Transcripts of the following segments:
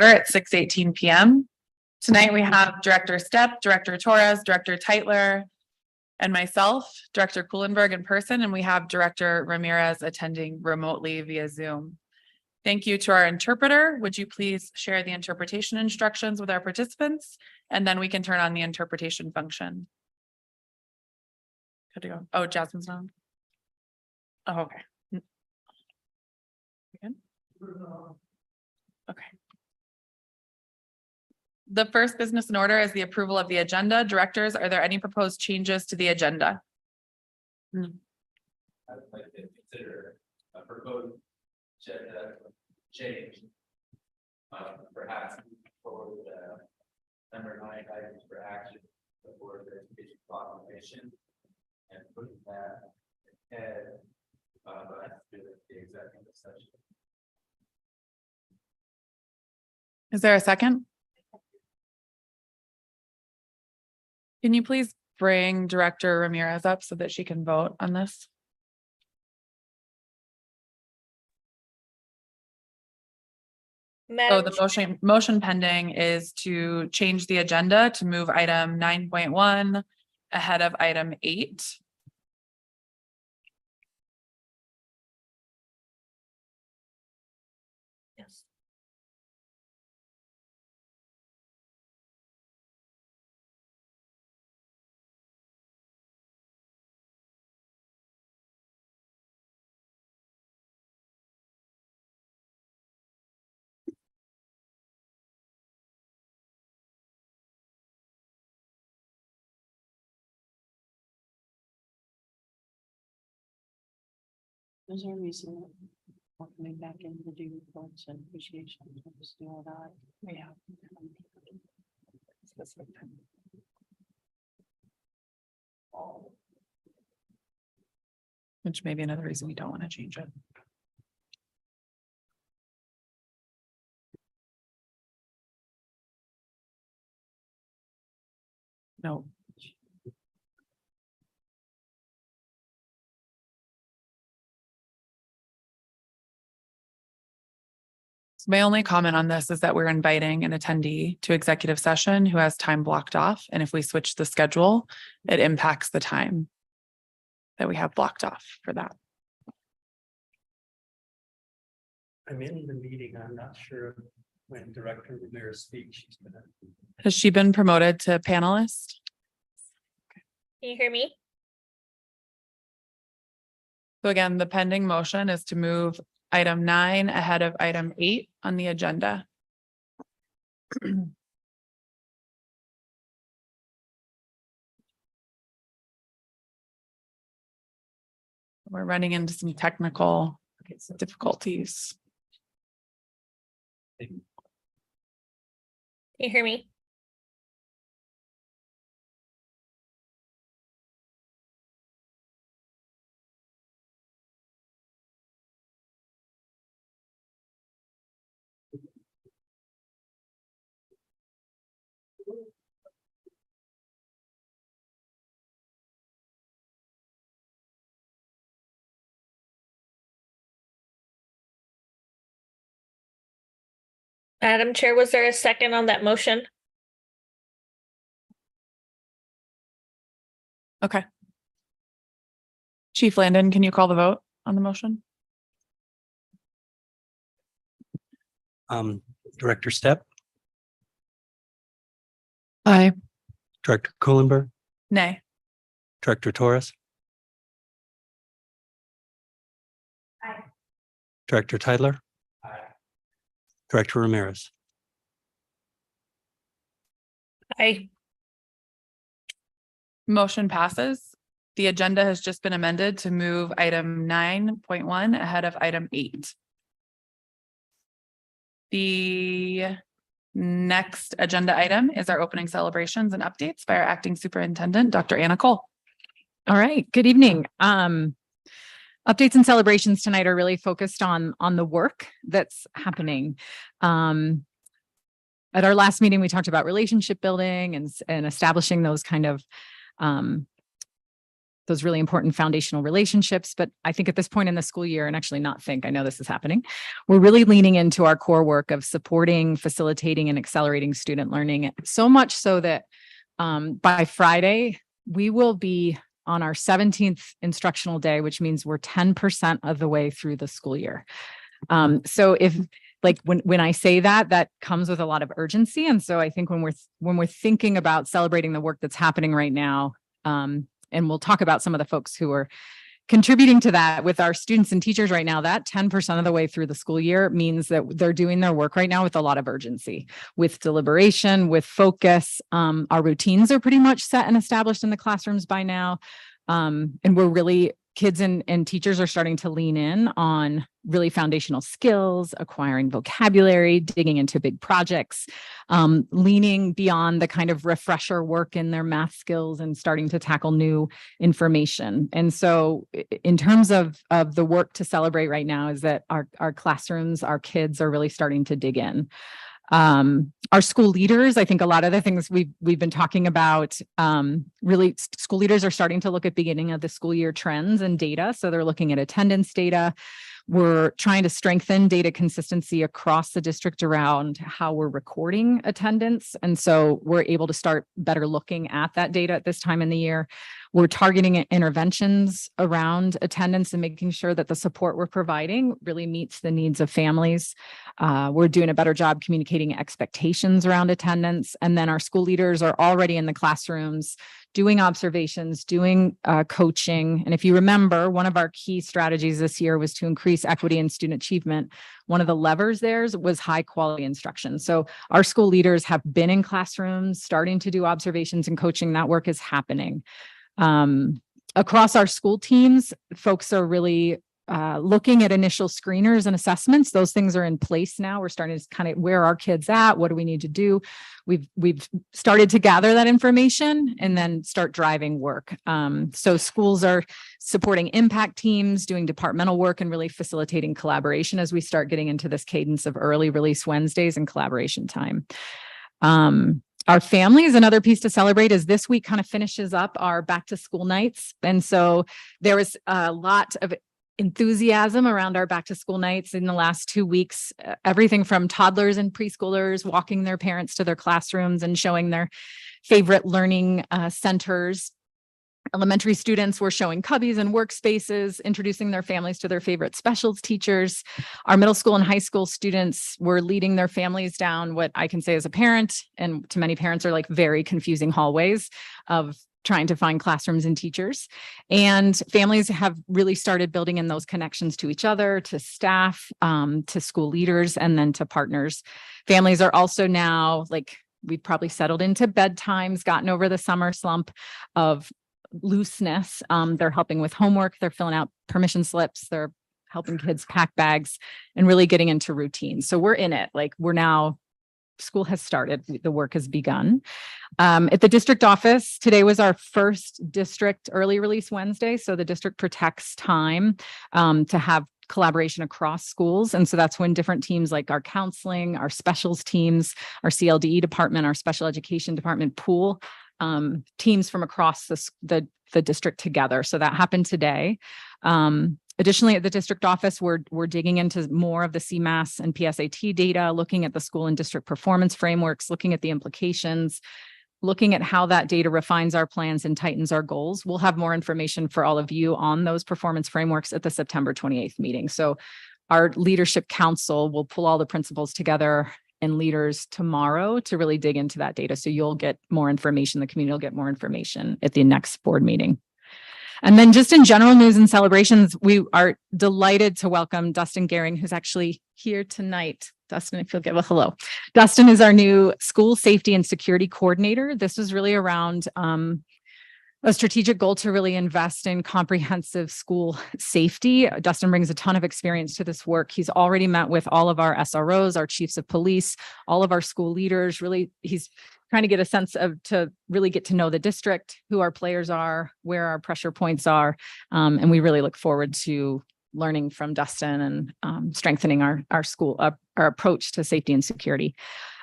at 6:18 p.m. Tonight we have Director Stepp, Director Torres, Director Teitler, and myself, Director Kuhlenberg in person, and we have Director Ramirez attending remotely via Zoom. Thank you to our interpreter. Would you please share the interpretation instructions with our participants? And then we can turn on the interpretation function. Good to go. Oh, Jasmine's on. Oh, okay. Good. Okay. The first business in order is the approval of the agenda. Directors, are there any proposed changes to the agenda? I would like to consider a proposed agenda change. Perhaps for the number 9 items for action before the education proclamation and putting that ahead the executive session. Is there a second? Can you please bring Director Ramirez up so that she can vote on this? So the motion pending is to change the agenda to move item 9.1 ahead of item 8. Yes. There's a reason for coming back in to do reports and appreciation. Just do all that. Yeah. Which may be another reason we don't want to change it. No. So my only comment on this is that we're inviting an attendee to executive session who has time blocked off. And if we switch the schedule, it impacts the time that we have blocked off for that. I'm in the meeting. I'm not sure when Director Ramirez speaks. She's gonna. Has she been promoted to panelist? Can you hear me? So again, the pending motion is to move item 9 ahead of item 8 on the agenda. We're running into some technical difficulties. Can you hear me? Madam Chair, was there a second on that motion? Okay. Chief Landon, can you call the vote on the motion? Director Stepp, Aye. Director Kuhlenberg, Nay. Director Torres. Aye. Director Teitler. Aye. Director Ramirez. Aye. Motion passes. The agenda has just been amended to move item 9.1 ahead of item 8. The next agenda item is our opening celebrations and updates by our acting superintendent, Dr. Anna Cole. All right, good evening. Updates and celebrations tonight are really focused on the work that's happening. At our last meeting, we talked about relationship building and establishing those kind of those really important foundational relationships. But I think at this point in the school year, and actually not think, I know this is happening, we're really leaning into our core work of supporting, facilitating, and accelerating student learning. So much so that by Friday, we will be on our 17th instructional day, which means we're 10% of the way through the school year. So if like when I say that, that comes with a lot of urgency. And so I think when we're thinking about celebrating the work that's happening right now, and we'll talk about some of the folks who are contributing to that with our students and teachers right now, that 10% of the way through the school year means that they're doing their work right now with a lot of urgency, with deliberation, with focus. Our routines are pretty much set and established in the classrooms by now. And we're really, kids and teachers are starting to lean in on really foundational skills, acquiring vocabulary, digging into big projects, leaning beyond the kind of refresher work in their math skills and starting to tackle new information. And so in terms of the work to celebrate right now is that our classrooms, our kids are really starting to dig in. Our school leaders, I think a lot of the things we've been talking about, really school leaders are starting to look at beginning of the school year trends and data. So they're looking at attendance data. We're trying to strengthen data consistency across the district around how we're recording attendance. And so we're able to start better looking at that data at this time in the year. We're targeting interventions around attendance and making sure that the support we're providing really meets the needs of families. We're doing a better job communicating expectations around attendance. And then our school leaders are already in the classrooms doing observations, doing coaching. And if you remember, one of our key strategies this year was to increase equity and student achievement. One of the levers there was high quality instruction. So our school leaders have been in classrooms, starting to do observations and coaching. That work is happening. Across our school teams, folks are really looking at initial screeners and assessments. Those things are in place now. We're starting to kind of, where are our kids at? What do we need to do? We've started to gather that information and then start driving work. So schools are supporting impact teams, doing departmental work, and really facilitating collaboration as we start getting into this cadence of early release Wednesdays and collaboration time. Our family is another piece to celebrate, as this week kind of finishes up our back to school nights. And so there was a lot of enthusiasm around our back to school nights in the last 2 weeks, everything from toddlers and preschoolers walking their parents to their classrooms and showing their favorite learning centers. Elementary students were showing cubbies and workspaces, introducing their families to their favorite specials teachers. Our middle school and high school students were leading their families down what I can say as a parent, and to many parents, are like very confusing hallways of trying to find classrooms and teachers. And families have really started building in those connections to each other, to staff, to school leaders, and then to partners. Families are also now, like, we've probably settled into bedtimes, gotten over the summer slump of looseness. They're helping with homework, they're filling out permission slips, they're helping kids pack bags and really getting into routine. So we're in it, like we're now, school has started, the work has begun. At the district office, today was our first district early release Wednesday. So the district protects time to have collaboration across schools. And so that's when different teams like our counseling, our specials teams, our CLDE department, our special education department pool teams from across the district together. So that happened today. Additionally, at the district office, we're digging into more of the CMAS and PSAT data, looking at the school and district performance frameworks, looking at the implications, looking at how that data refines our plans and tightens our goals. We'll have more information for all of you on those performance frameworks at the September 28th meeting. So our leadership council will pull all the principals together and leaders tomorrow to really dig into that data. So you'll get more information, the community will get more information at the next board meeting. And then just in general news and celebrations, we are delighted to welcome Dustin Gehring, who's actually here tonight. Dustin, if you'll give a hello. Dustin is our new school safety and security coordinator. This is really around a strategic goal to really invest in comprehensive school safety. Dustin brings a ton of experience to this work. He's already met with all of our SROs, our chiefs of police, all of our school leaders. Really, he's trying to get a sense of, to really get to know the district, who our players are, where our pressure points are. And we really look forward to learning from Dustin and strengthening our school, our approach to safety and security.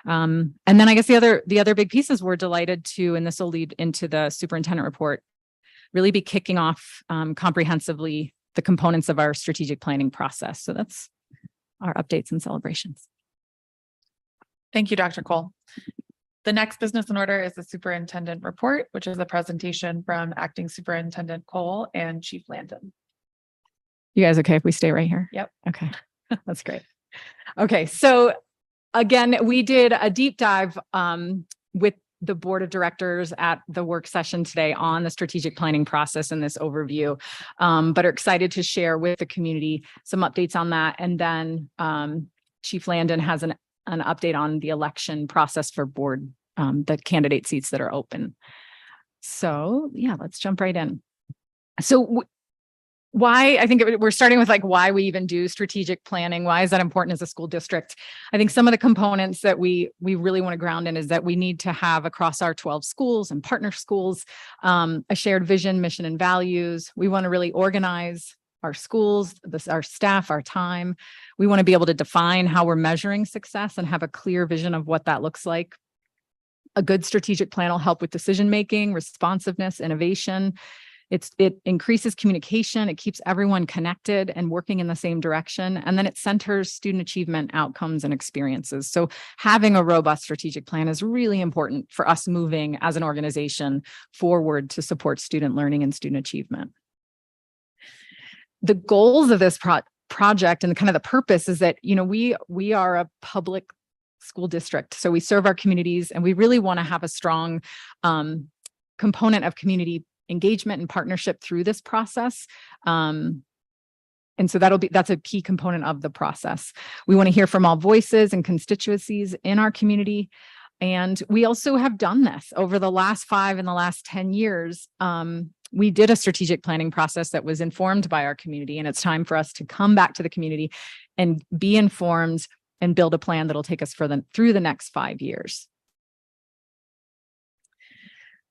And then I guess the other big pieces we're delighted to, and this will lead into the superintendent report, really be kicking off comprehensively the components of our strategic planning process. So that's our updates and celebrations. Thank you, Dr. Cole. The next business in order is the superintendent report, which is a presentation from Acting Superintendent Cole and Chief Landon. You guys okay if we stay right here? Yep. Okay, that's great. Okay, so again, we did a deep dive with the board of directors at the work session today on the strategic planning process and this overview, but are excited to share with the community some updates on that. And then Chief Landon has an update on the election process for board, the candidate seats that are open. So yeah, let's jump right in. So why, I think we're starting with like why we even do strategic planning. Why is that important as a school district? I think some of the components that we really want to ground in is that we need to have across our 12 schools and partner schools, a shared vision, mission, and values. We want to really organize our schools, our staff, our time. We want to be able to define how we're measuring success and have a clear vision of what that looks like. A good strategic plan will help with decision-making, responsiveness, innovation. It increases communication, it keeps everyone connected and working in the same direction, and then it centers student achievement, outcomes, and experiences. So having a robust strategic plan is really important for us moving as an organization forward to support student learning and student achievement. The goals of this project and kind of the purpose is that, you know, we are a public school district, so we serve our communities, and we really want to have a strong component of community engagement and partnership through this process. And so that's a key component of the process. We want to hear from all voices and constituencies in our community. And we also have done this over the last 5 and the last 10 years. We did a strategic planning process that was informed by our community, and it's time for us to come back to the community and be informed and build a plan that'll take us through the next 5 years.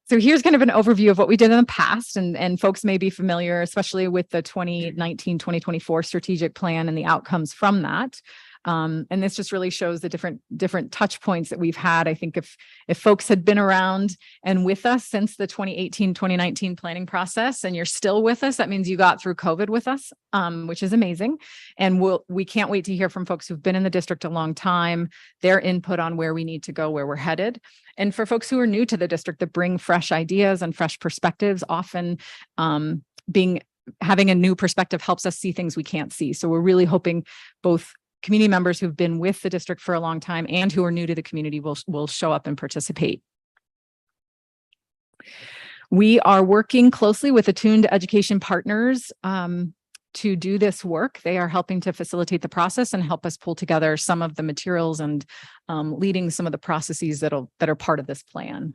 So here's kind of an overview of what we did in the past, and folks may be familiar, especially with the 2019-2024 strategic plan and the outcomes from that. And this just really shows the different touch points that we've had. I think if folks had been around and with us since the 2018-2019 planning process, and you're still with us, that means you got through COVID with us, which is amazing. And we can't wait to hear from folks who've been in the district a long time, their input on where we need to go, where we're headed. And for folks who are new to the district that bring fresh ideas and fresh perspectives, often having a new perspective helps us see things we can't see. So we're really hoping both community members who've been with the district for a long time and who are new to the community will show up and participate. We are working closely with attuned education partners to do this work. They are helping to facilitate the process and help us pull together some of the materials and leading some of the processes that are part of this plan.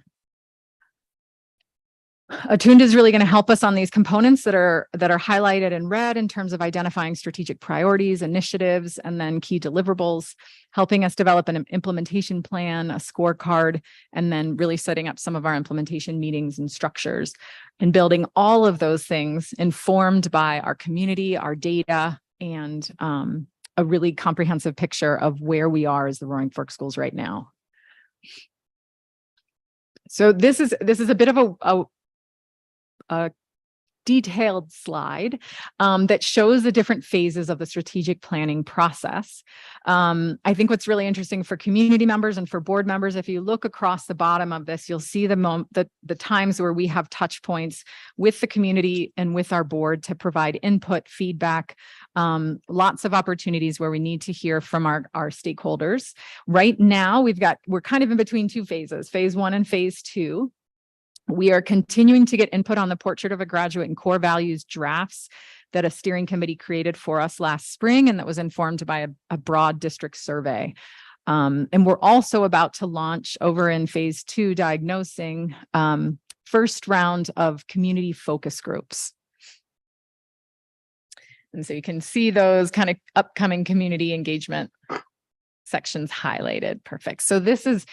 Attuned is really going to help us on these components that are highlighted in red in terms of identifying strategic priorities, initiatives, and then key deliverables, helping us develop an implementation plan, a scorecard, and then really setting up some of our implementation meetings and structures, and building all of those things informed by our community, our data, and a really comprehensive picture of where we are as the Roaring Fork Schools right now. So this is a bit of a detailed slide that shows the different phases of the strategic planning process. I think what's really interesting for community members and for board members, if you look across the bottom of this, you'll see the times where we have touch points with the community and with our board to provide input, feedback, lots of opportunities where we need to hear from our stakeholders. Right now, we're kind of in between two phases, phase 1 and phase 2. We are continuing to get input on the Portrait of a Graduate and core values drafts that a steering committee created for us last spring, and that was informed by a broad district survey. And we're also about to launch over in phase 2 diagnosing first round of community focus groups. And so you can see those kind of upcoming community engagement sections highlighted. Perfect. So this is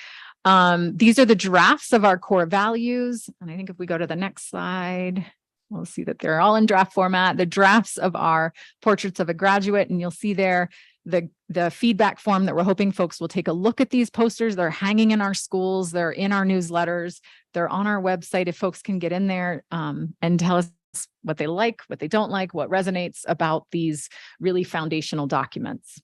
these are the drafts of our core values. And I think if we go to the next slide, we'll see that they're all in draft format, the drafts of our portraits of a graduate. And you'll see there the feedback form that we're hoping folks will take a look at these posters. They're hanging in our schools, they're in our newsletters, they're on our website. If folks can get in there and tell us what they like, what they don't like, what resonates about these really foundational documents.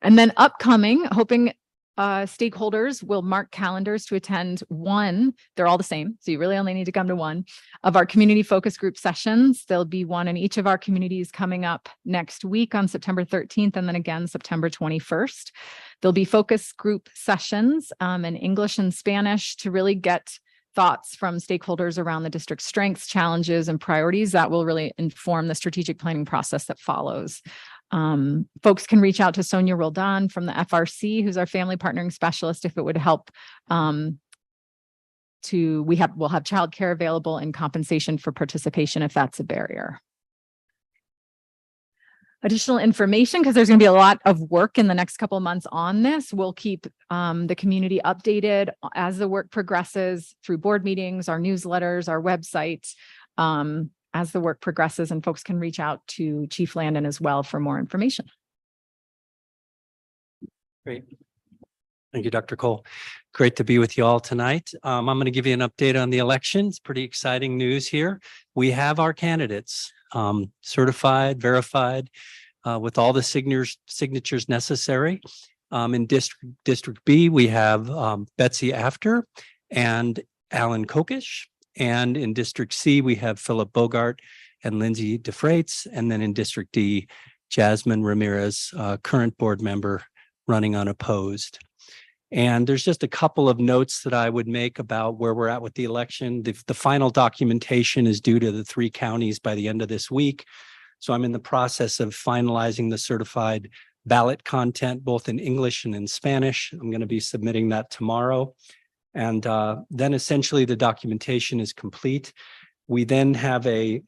And then upcoming, hoping stakeholders will mark calendars to attend one, they're all the same, so you really only need to come to one, of our community focus group sessions. There'll be one in each of our communities coming up next week on September 13th and then again September 21st. There'll be focus group sessions in English and Spanish to really get thoughts from stakeholders around the district's strengths, challenges, and priorities that will really inform the strategic planning process that follows. Folks can reach out to Sonia Roldan from the FRC, who's our family partnering specialist, if it would help. We'll have childcare available and compensation for participation if that's a barrier. Additional information, because there's going to be a lot of work in the next couple of months on this. We'll keep the community updated as the work progresses through board meetings, our newsletters, our website, as the work progresses, and folks can reach out to Chief Landon as well for more information. Great. Thank you, Dr. Cole. Great to be with you all tonight. I'm going to give you an update on the elections. Pretty exciting news here. We have our candidates certified, verified, with all the signatures necessary. In District B, we have Betsy After and Alan Kokish. And in District C, we have Philip Bogart and Lindsay DeFreites. And then in District D, Jasmine Ramirez, current board member, running unopposed. And there's just a couple of notes that I would make about where we're at with the election. The final documentation is due to the 3 counties by the end of this week. So I'm in the process of finalizing the certified ballot content, both in English and in Spanish. I'm going to be submitting that tomorrow. And then essentially the documentation is complete. We then have a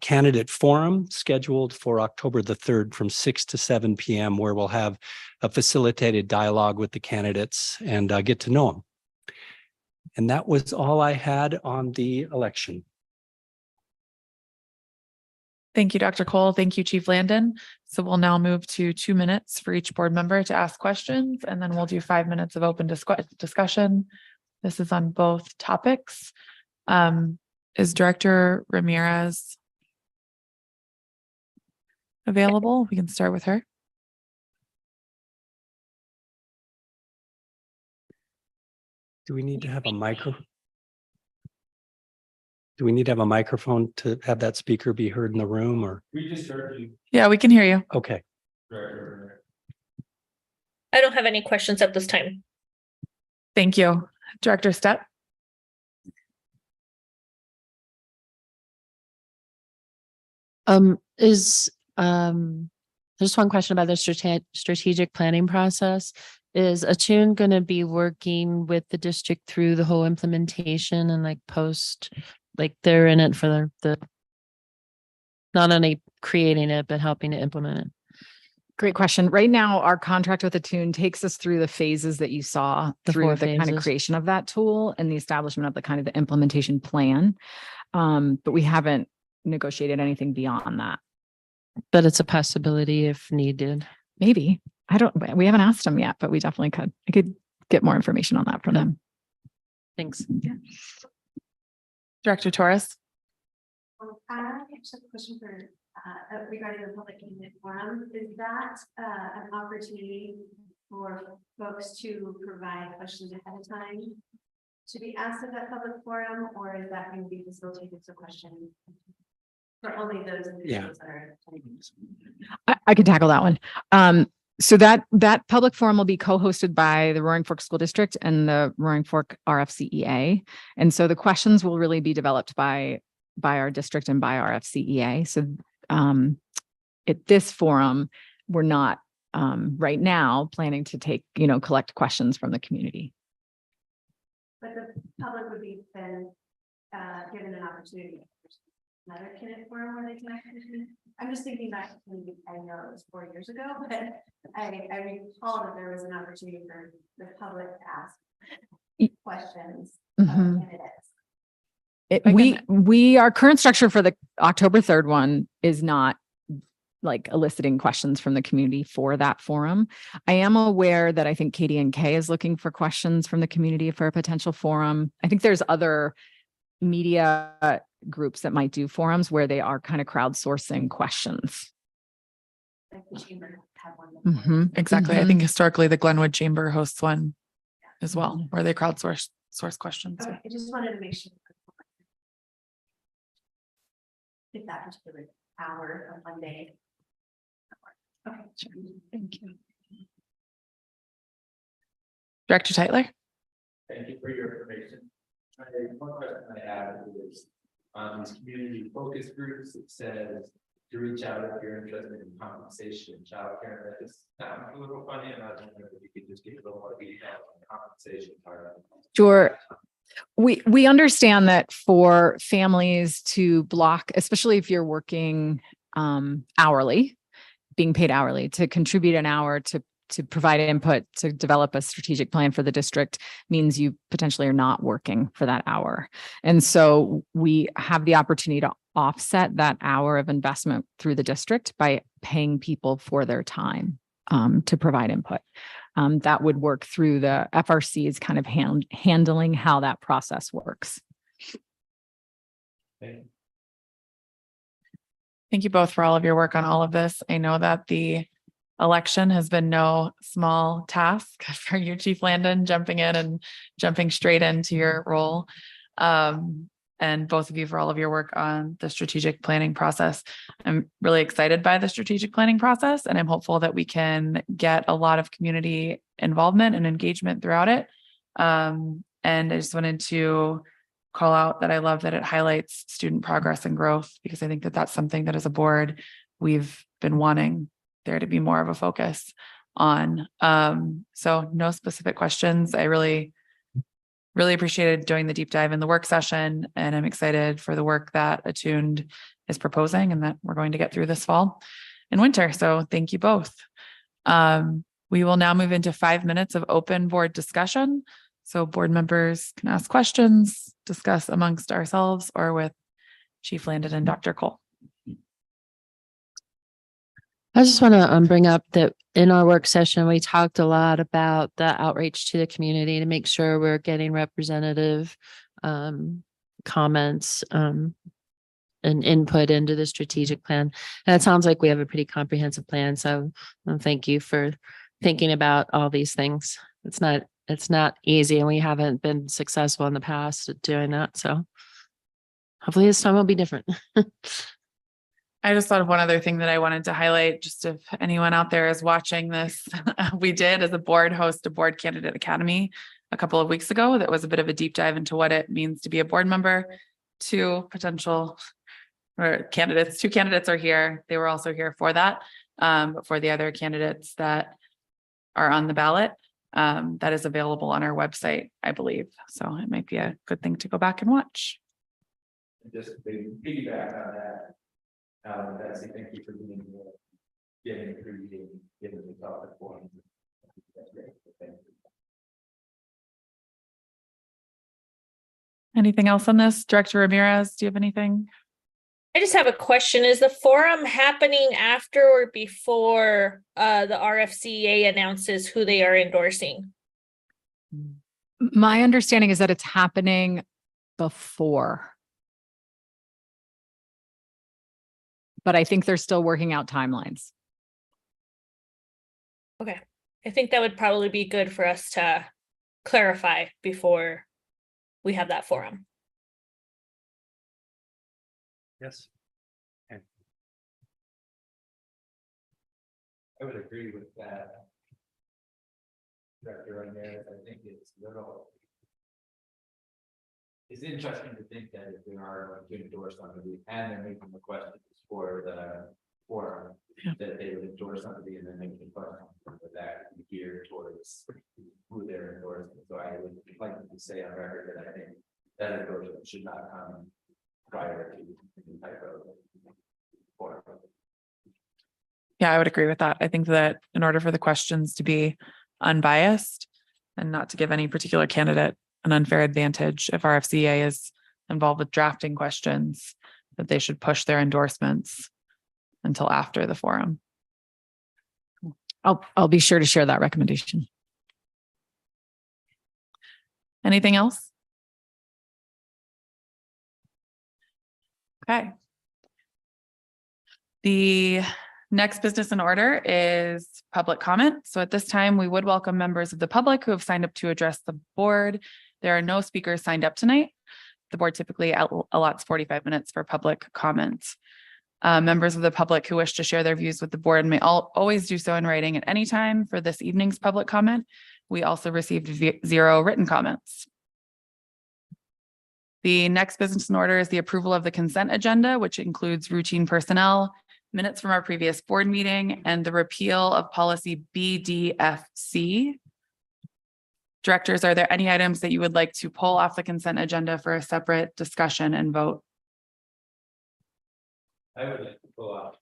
candidate forum scheduled for October the 3rd from 6 to 7 p.m. where we'll have a facilitated dialogue with the candidates and get to know them. And that was all I had on the election. Thank you, Dr. Cole. Thank you, Chief Landon. So we'll now move to 2 minutes for each board member to ask questions, and then we'll do 5 minutes of open discussion. This is on both topics. Is Director Ramirez available? We can start with her. Do we need to have a microphone? Do we need to have a microphone to have that speaker be heard in the room, or? We just heard you. Yeah, we can hear you. Okay. I don't have any questions at this time. Thank you. Director Stepp. Just one question about the strategic planning process. Is Attune going to be working with the district through the whole implementation and like post, like they're in it for the not only creating it, but helping to implement it? Great question. Right now, our contract with Attune takes us through the phases that you saw through the kind of creation of that tool and the establishment of the kind of the implementation plan. But we haven't negotiated anything beyond that. But it's a possibility if needed. Maybe. We haven't asked them yet, but we definitely could. I could get more information on that from them. Thanks. Yeah. Director Torres. I just have a question for regarding the public input forum. Is that an opportunity for folks to provide questions ahead of time to be asked at that public forum, or is that going to be facilitated as a question for only those individuals that are attending? I can tackle that one. So that public forum will be co-hosted by the Roaring Fork School District and the Roaring Fork RFCEA. And so the questions will really be developed by our district and by RFCEA. So at this forum, we're not right now planning to collect questions from the community. But the public would be then given an opportunity. Another candidate forum where they can actually, I'm just thinking back to maybe, I know it was 4 years ago, but I recall that there was an opportunity for the public to ask questions of candidates. Our current structure for the October 3rd one is not like eliciting questions from the community for that forum. I am aware that I think KD&K is looking for questions from the community for a potential forum. I think there's other media groups that might do forums where they are kind of crowdsourcing questions. Like the chamber had one. Mhm. Exactly. I Mhm. think historically the Glenwood Chamber hosts one as well, where they source questions. Okay, I just wanted to make sure. If that particular hour of Monday. Okay. Thank you. Director Tyler? Thank you for your information. One question I have is on these community focus groups, it says to reach out if you're interested in compensation, childcare. That just sounds a little funny, and I don't know if you could just give a little more detail on the compensation part. Sure. We understand that for families to block, especially if you're working hourly, being paid hourly, to contribute an hour to provide input to develop a strategic plan for the district means you potentially are not working for that hour. And so we have the opportunity to offset that hour of investment through the district by paying people for their time to provide input. That would work through the FRC's kind of handling how that process works. Thank Thank you both for all of your work on all of this. I know that the election has been no small task for you, Chief Landon, jumping in and jumping straight into your role. And both of you for all of your work on the strategic planning process. I'm really excited by the strategic planning process, and I'm hopeful that we can get a lot of community involvement and engagement throughout it. And I just wanted to call out that I love that it highlights student progress and growth, because I think that that's something that as a board, we've been wanting there to be more of a focus on. So no specific questions. I really appreciated doing the deep dive in the work session, and I'm excited for the work that Attuned is proposing and that we're going to get through this fall and winter. So thank you both. We will now move into 5 minutes of open board discussion. So board members can ask questions, discuss amongst ourselves or with Chief Landon and Dr. Cole. I just want to bring up that in our work session, we talked a lot about the outreach to the community to make sure we're getting representative comments and input into the strategic plan. And it sounds like we have a pretty comprehensive plan. So thank you for thinking about all these things. It's not easy, and we haven't been successful in the past at doing that. So hopefully this time will be different. I just thought of one other thing that I wanted to highlight, just if anyone out there is watching this. We did, as a board, host a board candidate academy a couple of weeks ago. That was a bit of a deep dive into what it means to be a board member. Two candidates are here. They were also here for that. But for the other candidates that are on the ballot, that is available on our website, I believe. So it might be a good thing to go back and watch. you. Just to piggyback on that. Betsy, thank you for being getting through getting the topic for me. That's great. Thank you. Anything else on this? Director Ramirez, do you have anything? I just have a question. Is the forum happening after or before the RFCA announces who they are endorsing? My understanding is that it's happening before. But I think they're still working out timelines. Okay. I think that would probably be good for us to clarify before we have that forum. Yes. Okay. I would agree with that. Director Ramirez, I think it's interesting to think that if they are going to endorse somebody and they're making the questions for the forum, that they would endorse somebody and then make the question for that geared towards who they're endorsing. So I would like to say on record that I think that endorsement should not come prior to any type of forum. Yeah, I would agree with that. I think that in order for the questions to be unbiased and not to give any particular candidate an unfair advantage, if RFCA is involved with drafting questions, that they should push their endorsements until after the forum. I'll be sure to share that recommendation. Anything else? Okay. The next business in order is public comment. So at this time, we would welcome members of the public who have signed up to address the board. There are no speakers signed up tonight. The board typically allots 45 minutes for public comments. Members of the public who wish to share their views with the board may always do so in writing at any time. For this evening's public comment, we also received 0 written comments. The next business in order is the approval of the consent agenda, which includes routine personnel, minutes from our previous board meeting, and the repeal of policy BDFC. Directors, are there any items that you would like to pull off the consent agenda for a separate discussion and vote? I would like to pull out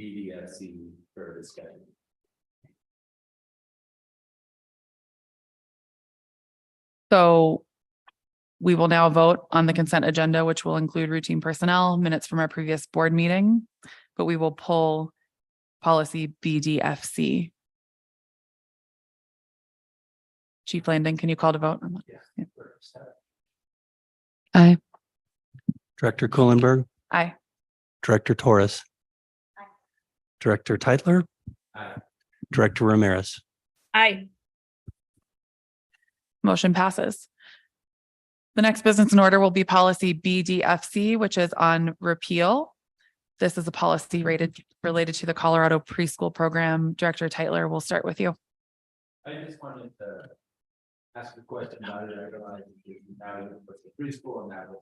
BDFC for discussion. So we will now vote on the consent agenda, which will include routine personnel, minutes from our previous board meeting, but we will pull policy BDFC. Chief Landon, can you call to vote? Yeah. Aye. Director Kuhlenberg, Aye. Director Torres. Director Teitler, Aye. Director Ramirez. Aye. Motion passes. The next business in order will be policy BDFC, which is on repeal. This is a policy related to the Colorado preschool program. Director Teitler, we'll start with you. I just wanted to ask a question about it. I realize now with the preschool and that was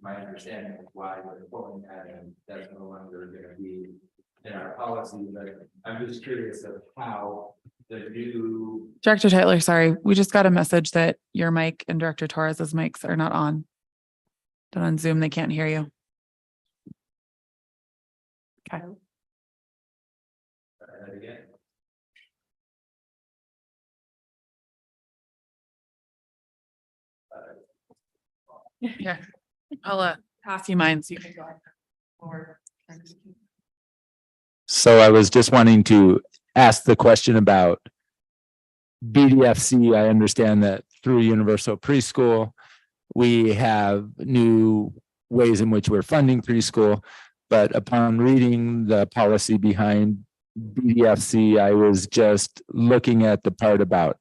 my understanding of why we're pulling that, and that's no longer going to be in our policy, but I'm just curious of how the new. Director Teitler, sorry, we just got a message that your mic and Director Torres's mics are not on. Then on Zoom, they can't hear you. Okay. Again. Yeah, I'll pass you mine so you can go forward. So I was just wanting to ask the question about BDFC. I understand that through Universal Preschool, we have new ways in which we're funding preschool, but upon reading the policy behind BDFC, I was just looking at the part about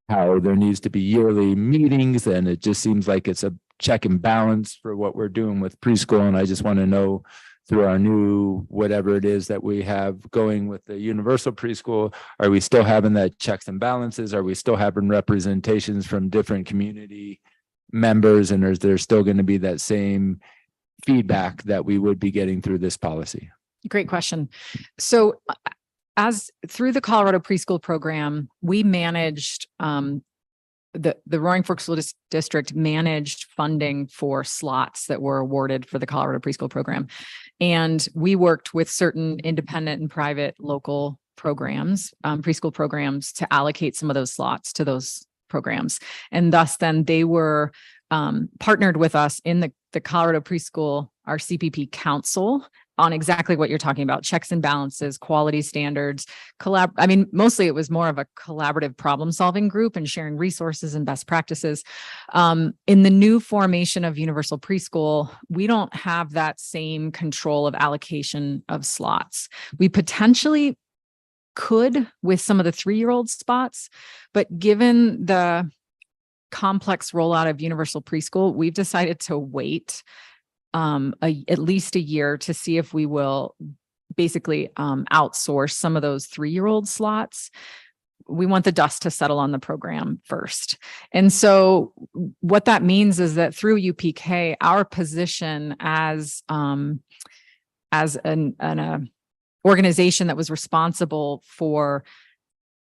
how there needs to be yearly meetings, and it just seems like it's a check and balance for what we're doing with preschool. And I just want to know, through our new whatever it is that we have going with the universal preschool, are we still having that checks and balances? Are we still having representations from different community members? And is there still going to be that same feedback that we would be getting through this policy? Great question. So as through the Colorado preschool program, we managed the Roaring Fork School District managed funding for slots that were awarded for the Colorado preschool program. And we worked with certain independent and private local programs, preschool programs, to allocate some of those slots to those programs. And thus then they were partnered with us in the Colorado preschool, our CPP council, on exactly what you're talking about: checks and balances, quality standards, mostly it was more of a collaborative problem solving group and sharing resources and best practices. In the new formation of Universal Preschool, we don't have that same control of allocation of slots. We potentially could with some of the 3-year-old spots, but given the complex rollout of Universal Preschool, we've decided to wait at least a year to see if we will basically outsource some of those 3-year-old slots. We want the dust to settle on the program first. And so what that means is that through UPK, our position as an organization that was responsible for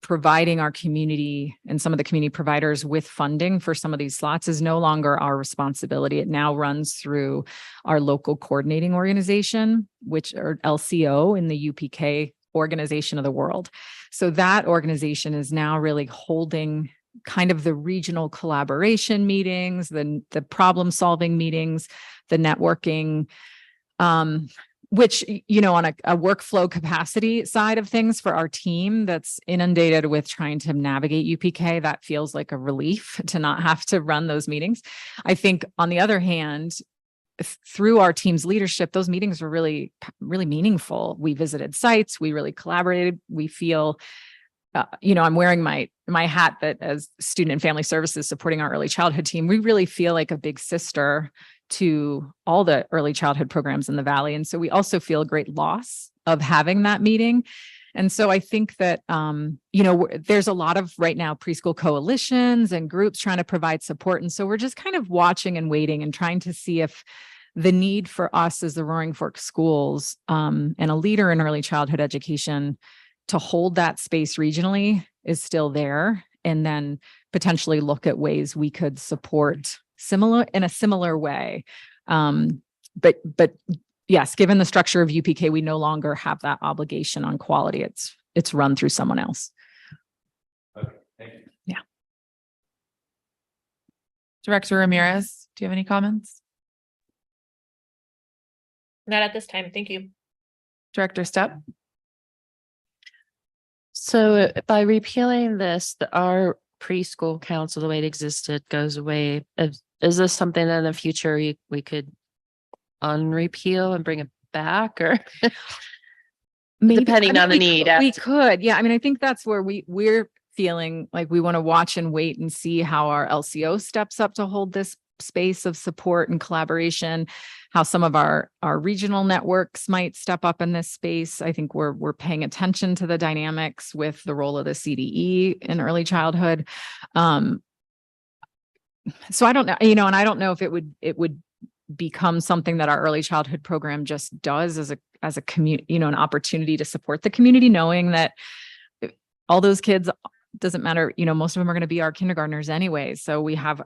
providing our community and some of the community providers with funding for some of these slots is no longer our responsibility. It now runs through our local coordinating organization, which are LCO in the UPK organization of the world. So that organization is now really holding kind of the regional collaboration meetings, the problem solving meetings, the networking, which, you know, on a workflow capacity side of things for our team that's inundated with trying to navigate UPK, that feels like a relief to not have to run those meetings. I think on the other hand, through our team's leadership, those meetings were really, really meaningful. We visited sites, we really collaborated. We feel, you know, I'm wearing my hat that as student and family services supporting our early childhood team, we really feel like a big sister to all the early childhood programs in the Valley. And so we also feel a great loss of having that meeting. And so I think that, you know, there's a lot of right now preschool coalitions and groups trying to provide support. And so we're just kind of watching and waiting and trying to see if the need for us as the Roaring Fork Schools and a leader in early childhood education to hold that space regionally is still there. And then potentially look at ways we could support in a similar way. But yes, given the structure of UPK, we no longer have that obligation on quality. It's run through someone else. Okay, thank you. Yeah. Director Ramirez, do you have any comments? Not at this time. Thank you. Director Stepp? So by repealing this, our preschool council, the way it existed, goes away. Is this something that in the future we could unrepeal and bring it back, or Maybe, depending on the need? we could. Yeah. I mean, I think that's where we're feeling like we want to watch and wait and see how our LCO steps up to hold this space of support and collaboration, how some of our regional networks might step up in this space. I think we're paying attention to the dynamics with the role of the CDE in early childhood. So I don't know, you know, and I don't know if it would become something that our early childhood program just does as a community, you know, an opportunity to support the community, knowing that all those kids, doesn't matter, you know, most of them are going to be our kindergartners anyway. So we have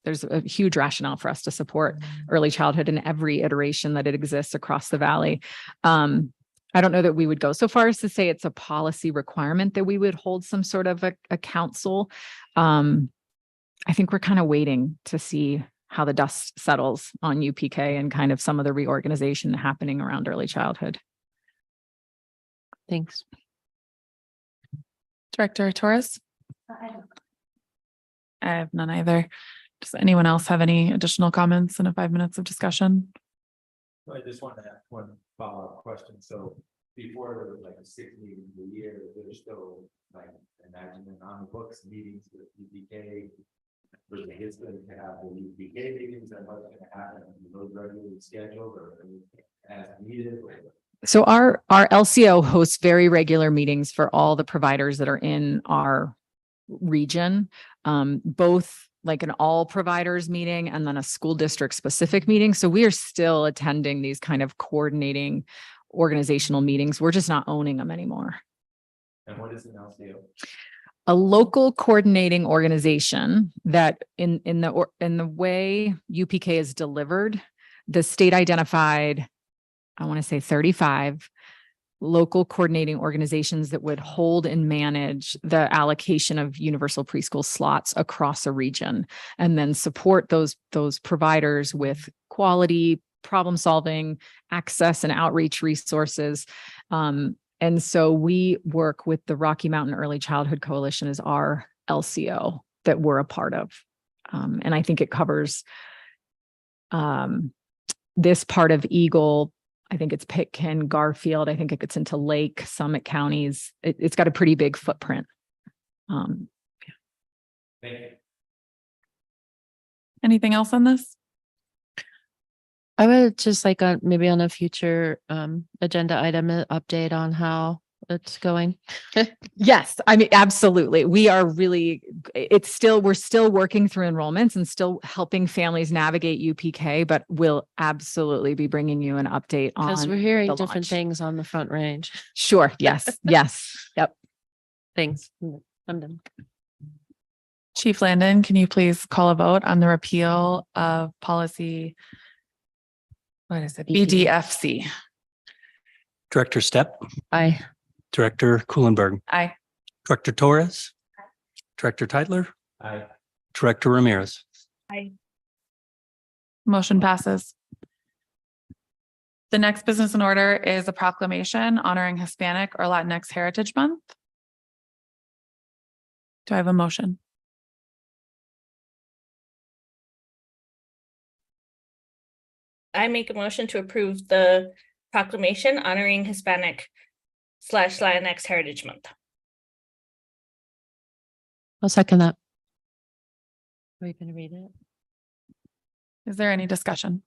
there's a huge rationale for us to support early childhood in every iteration that it exists across the Valley. I don't know that we would go so far as to say it's a policy requirement that we would hold some sort of a council. I think we're kind of waiting to see how the dust settles on UPK and kind of some of the reorganization happening around early childhood. Thanks. Director Torres? I have none either. Does anyone else have any additional comments in 5 minutes of discussion? So I just wanted to ask one follow-up question. So before there was like a 6 meetings a year, there's still like imagining on the books meetings with UPK. Was the kids going to have the UPK meetings and what's going to happen? Those regularly scheduled or as needed? So our LCO hosts very regular meetings for all the providers that are in our region, both like an all providers meeting and then a school district specific meeting. So we are still attending these kind of coordinating organizational meetings. We're just not owning them anymore. And what is an LCO? A local coordinating organization that in the way UPK is delivered, the state identified, I want to say 35 local coordinating organizations that would hold and manage the allocation of universal preschool slots across a region, and then support those providers with quality, problem solving, access and outreach resources. And so we work with the Rocky Mountain Early Childhood Coalition as our LCO that we're a part of. And I think it covers this part of Eagle. I think it's Pitkin, Garfield. I think it gets into Lake, Summit counties. It's got a pretty big footprint. Thank you. Anything else on this? I would just like maybe on a future agenda item update on how it's going. Yes, I mean, absolutely. We are really, we're still working through enrollments and still helping families navigate UPK, but we'll absolutely be bringing you an update on. Because we're hearing the different launch. things on the Front Range. Sure. Yes. Yes. Yep. Thanks. I'm done. Chief Landon, can you please call a vote on the repeal of policy? What is it? BDFC. Director Stepp, Aye. Director Kuhlenberg, Aye. Director Torres, Director Teitler, Aye. Director Ramirez. Motion passes. The next business in order is a proclamation honoring Hispanic or Latinx Heritage Month. Do I have a motion? I make a motion to approve the proclamation honoring Hispanic/Latinx Heritage Month. I'll second that. Are you gonna read it? Is there any discussion?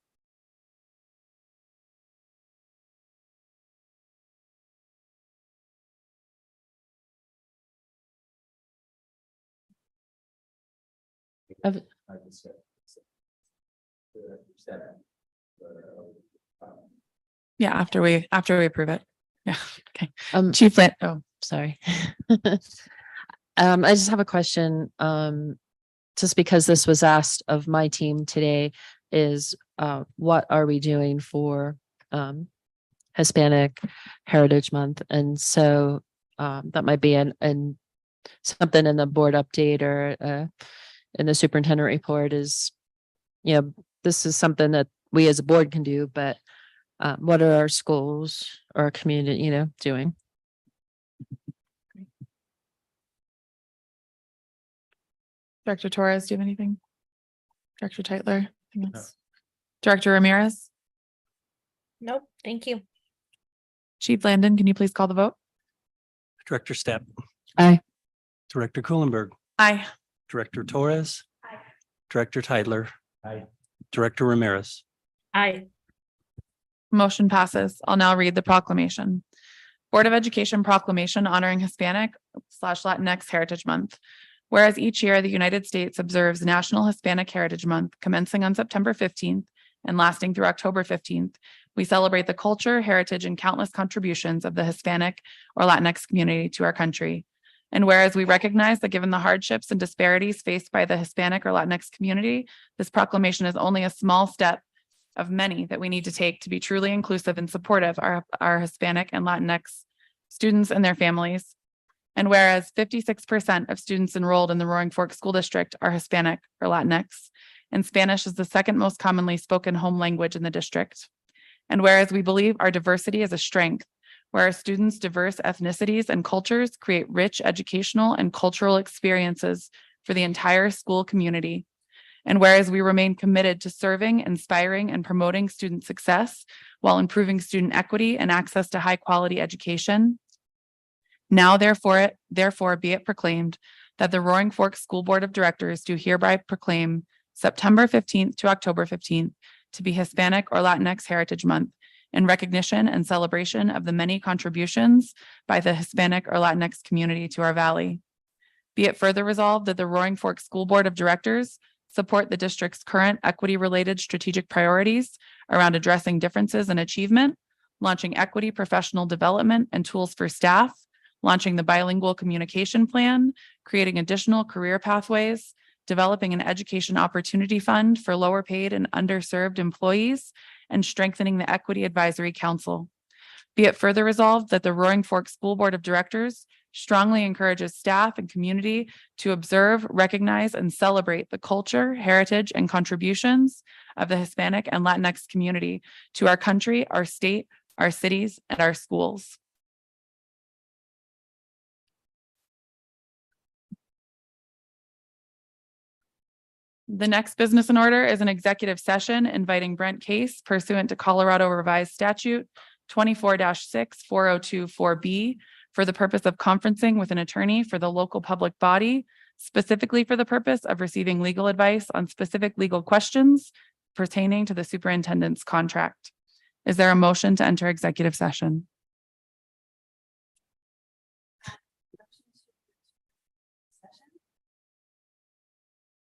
I've- I just said- step, Yeah, after we approve it. Yeah, okay. Chief Land, oh, sorry. I just have a question, just because this was asked of my team today is, what are we doing for, Hispanic Heritage Month? And so, that might be an something in the board update or, in the superintendent report is, you know, this is something that we as a board can do, but, what are our schools or our community, you know, doing? Director Torres, do you have anything? Director Teitler? Anything else? Director Ramirez? Nope, thank you. Chief Landon, can you please call the vote? Director Step. Aye. Director Kuhlenberg, Aye. Director Torres. Aye. Director Teitler, Aye. Director Ramirez. Aye. Motion passes. I'll now read the proclamation. Board of Education proclamation honoring Hispanic/Latinx Heritage Month. Whereas each year the United States observes National Hispanic Heritage Month commencing on September 15th and lasting through October 15th, we celebrate the culture, heritage, and countless contributions of the Hispanic or Latinx community to our country. And whereas we recognize that given the hardships and disparities faced by the Hispanic or Latinx community, this proclamation is only a small step of many that we need to take to be truly inclusive and supportive of our Hispanic and Latinx students and their families. And whereas 56% of students enrolled in the Roaring Fork School District are Hispanic or Latinx, and Spanish is the second most commonly spoken home language in the district. And whereas we believe our diversity is a strength, where our students' diverse ethnicities and cultures create rich educational and cultural experiences for the entire school community. And whereas we remain committed to serving, inspiring, and promoting student success while improving student equity and access to high-quality education. Now, therefore, be it proclaimed that the Roaring Fork School Board of Directors do hereby proclaim September 15th to October 15th to be Hispanic or Latinx Heritage Month in recognition and celebration of the many contributions by the Hispanic or Latinx community to our valley. Be it further resolved that the Roaring Fork School Board of Directors support the district's current equity-related strategic priorities around addressing differences in achievement, launching equity professional development and tools for staff, launching the bilingual communication plan, creating additional career pathways, developing an education opportunity fund for lower paid and underserved employees, and strengthening the Equity Advisory Council. Be it further resolved that the Roaring Fork School Board of Directors strongly encourages staff and community to observe, recognize, and celebrate the culture, heritage, and contributions of the Hispanic and Latinx community to our country, our state, our cities, and our schools. The next business in order is an executive session inviting Brent Case pursuant to Colorado Revised Statute 24-64024B for the purpose of conferencing with an attorney for the local public body, specifically for the purpose of receiving legal advice on specific legal questions pertaining to the superintendent's contract. Is there a motion to enter executive session?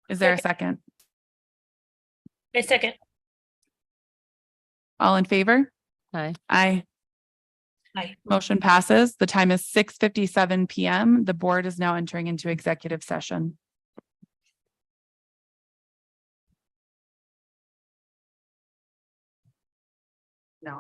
Is there a second? A second. All in favor? Aye. Aye. Aye. Motion passes. The time is 6:57 PM. The board is now entering into executive session. No.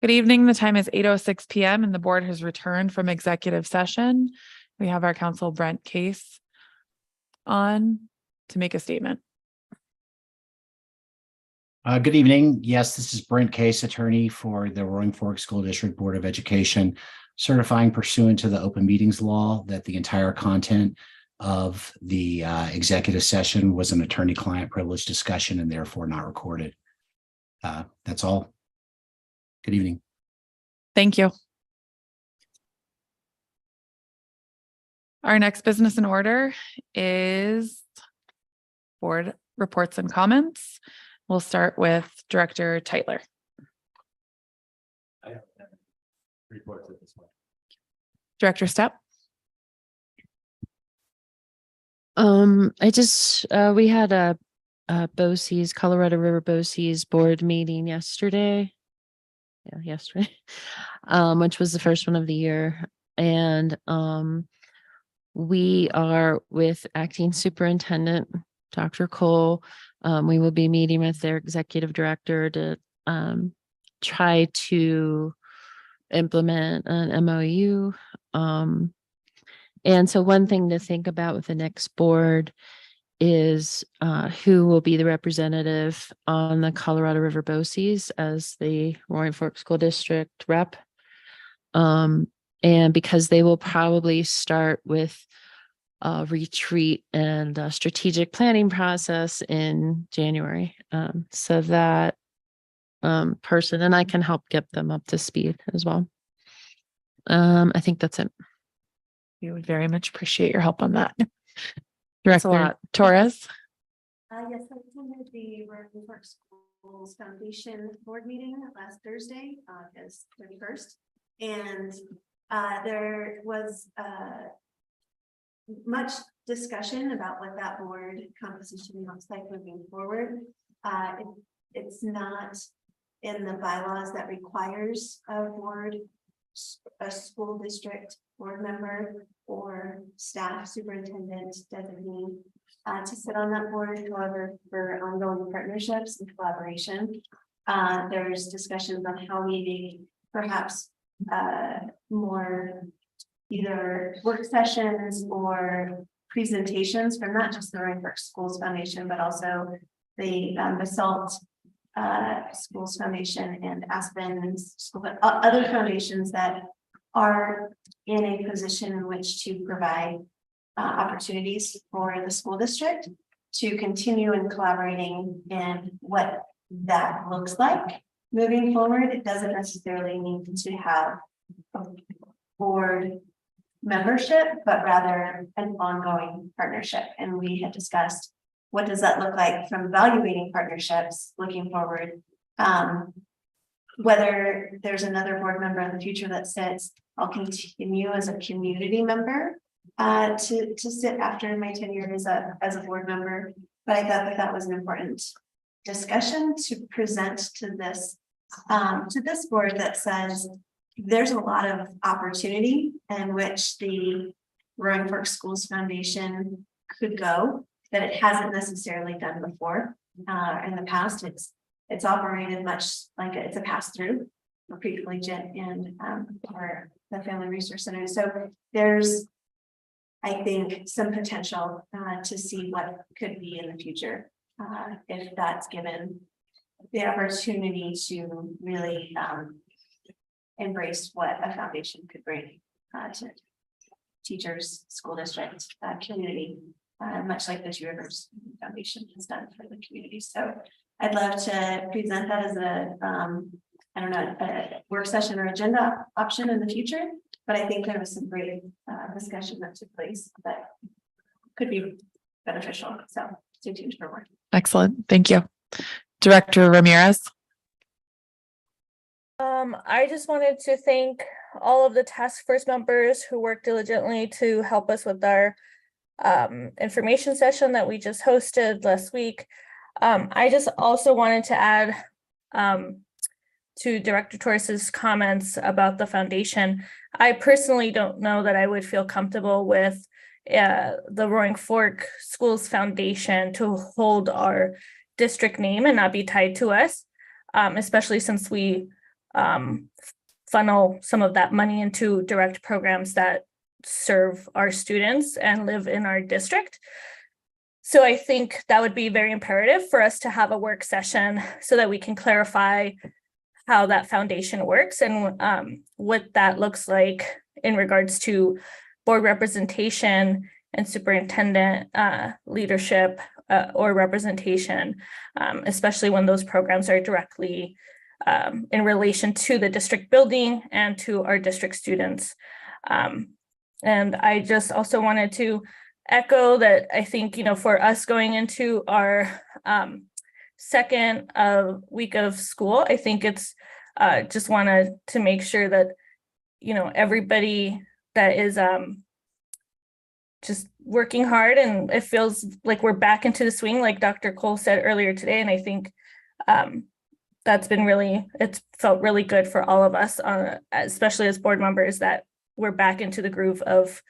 Good evening. The time is 8:06 PM and the board has returned from executive session. We have our counsel Brent Case on to make a statement. Good evening. Yes, this is Brent Case, attorney for the Roaring Fork School District Board of Education, certifying pursuant to the open meetings law that the entire content of the executive session was an attorney-client privilege discussion and therefore not recorded. That's all. Good evening. Thank you. Our next business in order is board reports and comments. We'll start with Director Tytler. I have reports at this point. Director Stepp. We had a BOCES, Colorado River BOCES board meeting yesterday. Yeah, yesterday, which was the first one of the year. And we are with acting superintendent, Dr. Cole. We will be meeting with their executive director to try to implement an MOU. And so one thing to think about with the next board is who will be the representative on the Colorado River BOCES as the Roaring Fork School District rep. And because they will probably start with a retreat and a strategic planning process in January. So that person, and I can help get them up to speed as well. I think that's it. We would very much appreciate your help on that. Thanks a Director lot. Torres. Yes, I attended the Roaring Fork Schools Foundation board meeting last Thursday, August 31st. And there was much discussion about what that board composition looks like moving forward. It's not in the bylaws that requires a school district board member or staff superintendent designee to sit on that board. However, for ongoing partnerships and collaboration, there's discussions on how we perhaps more either work sessions or presentations from not just the Roaring Fork Schools Foundation, but also the Basalt Schools Foundation and Aspen School, other foundations that are in a position in which to provide opportunities for the school district to continue in collaborating and what that looks like moving forward. It doesn't necessarily need to have a board membership, but rather an ongoing partnership. And we had discussed what does that look like from evaluating partnerships looking forward. Whether there's another board member in the future that says, I'll continue as a community member to sit after my tenure as a board member. But I thought that was an important discussion to present to this board that says there's a lot of opportunity in which the Roaring Fork Schools Foundation could go that it hasn't necessarily done before. In the past, it's operated much like it's a pass-through for pre-collegiate and for the Family Resource Center. So there's, I think, some potential to see what could be in the future if that's given the opportunity to really embrace what a foundation could bring to teachers, school districts, community, much like the Two Rivers Foundation has done for the community. So I'd love to present that as a work session or agenda option in the future. But I think there was some great discussion that took place that could be beneficial. So stay tuned for more. Excellent. Thank you. Director Ramirez. I just wanted to thank all of the task force members who worked diligently to help us with our information session that we just hosted last week. I just also wanted to add to Director Torres's comments about the foundation. I personally don't know that I would feel comfortable with the Roaring Fork Schools Foundation to hold our district name and not be tied to us, especially since we funnel some of that money into direct programs that serve our students and live in our district. So I think that would be very imperative for us to have a work session so that we can clarify how that foundation works and what that looks like in regards to board representation and superintendent leadership or representation, especially when those programs are directly in relation to the district building and to our district students. And I just also wanted to echo that I think, you know, for us going into our second week of school, I think it's just wanted to make sure that, you know, everybody that is just working hard, and it feels like we're back into the swing, like Dr. Cole said earlier today. And I think that's been it's felt really good for all of us, especially as board members, that we're back into the groove of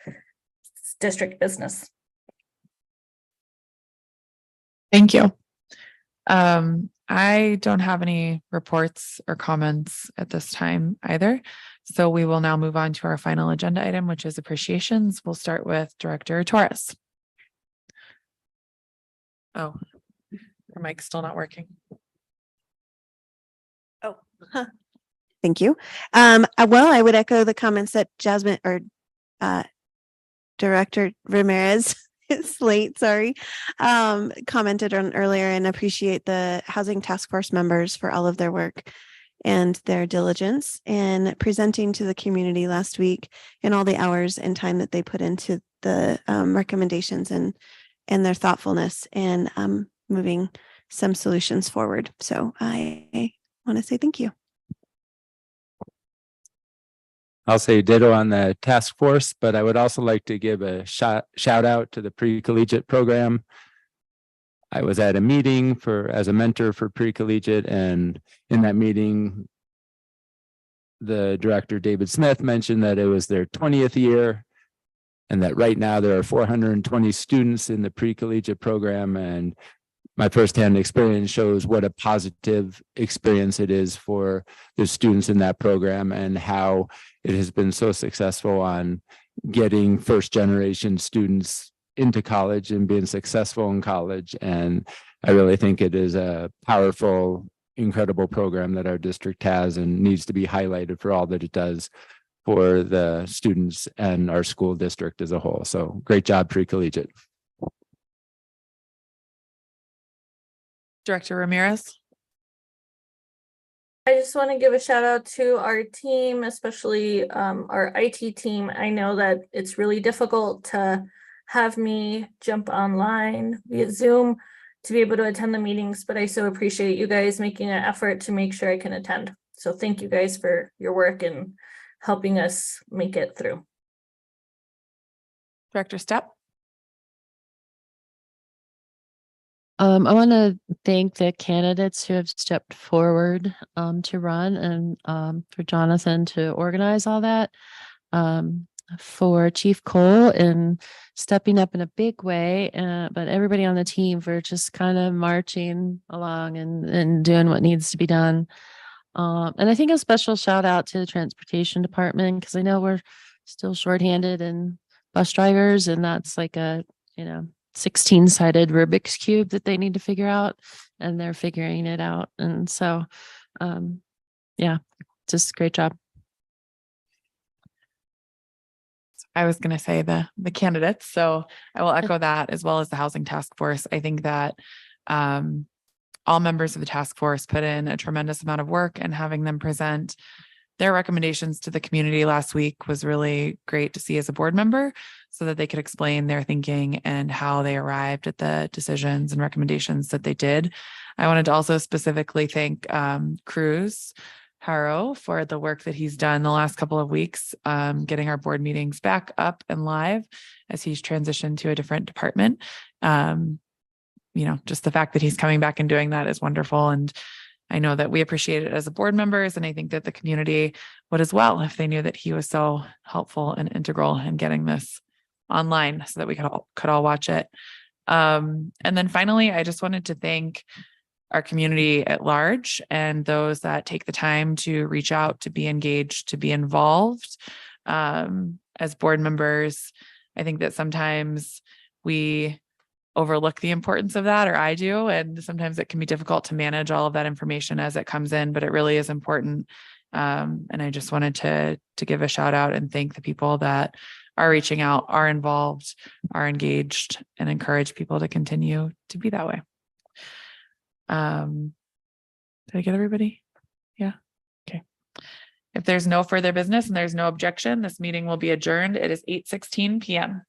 district business. Thank you. I don't have any reports or comments at this time either. So we will now move on to our final agenda item, which is appreciations. We'll start with Director Torres. Oh, your mic's still not working. Oh, thank you. Well, I would echo the comments that Jasmine or Director Ramirez commented on earlier, and appreciate the Housing Task Force members for all of their work and their diligence in presenting to the community last week, and all the hours and time that they put into the recommendations and their thoughtfulness and moving some solutions forward. So I want to say thank you. I'll say ditto on the task force, but I would also like to give a shout out to the pre-collegiate program. I was at a meeting as a mentor for pre-collegiate, and in that meeting, the director, David Smith, mentioned that it was their 20th year and that right now there are 420 students in the pre-collegiate program. And my firsthand experience shows what a positive experience it is for the students in that program, and how it has been so successful on getting first generation students into college and being successful in college. And I really think it is a powerful, incredible program that our district has and needs to be highlighted for all that it does for the students and our school district as a whole. So great job, pre-collegiate. Director Ramirez. I just want to give a shout out to our team, especially our IT team. I know that it's really difficult to have me jump online via Zoom to be able to attend the meetings, but I so appreciate you guys making an effort to make sure I can attend. So thank you guys for your work and helping us make it through. Director Stepp. I want to thank the candidates who have stepped forward to run, and for Jonathan to organize all that, for Chief Cole in stepping up in a big way, but everybody on the team for just kind of marching along and doing what needs to be done. And I think a special shout out to the transportation department, because I know we're still shorthanded in bus drivers, and that's like a 16-sided Rubik's Cube that they need to figure out, and they're figuring it out. And so, yeah, just great job. I was going to say the candidates, so I will echo that, as well as the Housing Task Force. I think that all members of the task force put in a tremendous amount of work, and having them present their recommendations to the community last week was really great to see as a board member, so that they could explain their thinking and how they arrived at the decisions and recommendations that they did. I wanted to also specifically thank Cruz Haro for the work that he's done the last couple of weeks, getting our board meetings back up and live as he's transitioned to a different department. Just the fact that he's coming back and doing that is wonderful. And I know that we appreciate it as a board members, and I think that the community would as well, if they knew that he was so helpful and integral in getting this online so that we could all watch it. And then finally, I just wanted to thank our community at large and those that take the time to reach out, to be engaged, to be involved. As board members, I think that sometimes we overlook the importance of that, or I do, and sometimes it can be difficult to manage all of that information as it comes in, but it really is important. And I just wanted to give a shout out and thank the people that are reaching out, are involved, are engaged, and encourage people to continue to be that way. Did I get everybody? Yeah. Okay. If there's no further business and there's no objection, this meeting will be adjourned. It is 8:16 p.m.